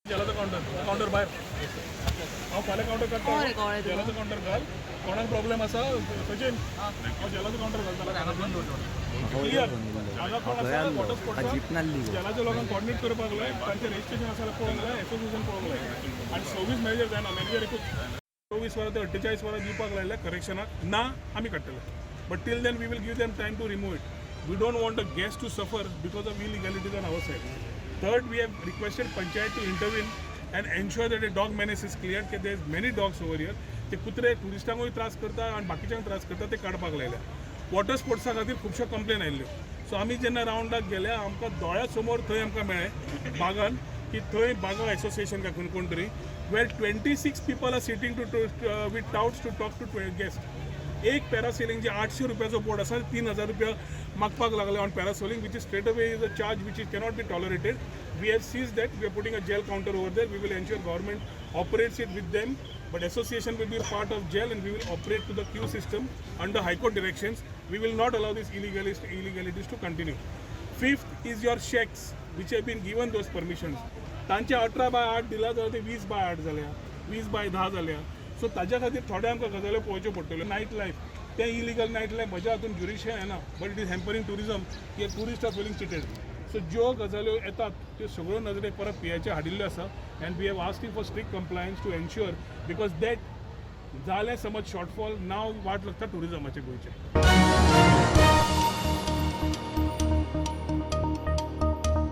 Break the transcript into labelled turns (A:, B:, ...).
A: जलाचं counter बाहेर हांव फाल्यां काउंटर काडटा जलाचं काउंटर घाल कोणाक प्रॉब्लेम आसा सचिन हांव जलाचं काउंटर घालता क्लियर हांगा कोण आसा वॉटर स्पोर्ट्साक जलाच्या लोकांक कॉर्डिनेट करपाक लाय तांचें रजिस्ट्रेशन आसा पळोवंक लाय एसोसिएशन पळोवंक लाय आनी 26 मॅनेजर जायना मॅनेजर एकूच 24 वरां ते 48 वरां दिवपाक लायल्या करेक्शनाक ना आमी काडटले but till then we will give them time to remove it we don't want a guest to suffer because of illegalities on our side Third, we have requested Panchayat to intervene and ensure that a dog menace is cleared. That there is many dogs over here. ते कुत्रे टुरिस्टांकूय त्रास करता आणि बाकीच्यांक त्रास करता ते काडपाक लायल्या वॉटर स्पोर्ट्सा खातीर खुबश्यो कंप्लेन आयिल्ल्यो सो आमी जेन्ना रावंडाक गेले आमकां दोळ्या समोर थंय आमकां मेळ्ळें बागान की थंय बागा एसोसिएशन काय कोण तरी वेर 26 people are sitting to with touts to talk to guest एक पॅरासेलिंग जे 800 रुपयाचो बोर्ड आसा 3000 रुपया मागपाक लागले on parasailing which is straight away is a charge which is cannot be tolerated we have seize that we are putting a jail counter over there we will ensure government operates it with them but association will be part of jail and we will operate to the queue system under high court directions. We will not allow these illegalities to continue. Fifth is your checks which have been given those permissions. तांचे 18/8 दिला जाल्यार ते 20/8 जाल्या 20/10 जाल्या so ताज्या खातीर थोडे आमकां गजाल्यो पळोवच्यो पडटल्यो नायट लायफ ते इलिगल नायट लायफ म्हज्या हातून ज्युरिडिक्शन येना but it is hampering tourism की tourist are feeling cheated so ज्यो गजाल्यो येतात त्यो सगळ्यो नजरेक परत पीआयचे हाडिल्ल्यो आसा and we have asking for strict compliance to ensure because that जालें समज शॉर्टफॉल नाव वाट लागता टुरिजमाचे गोंयचे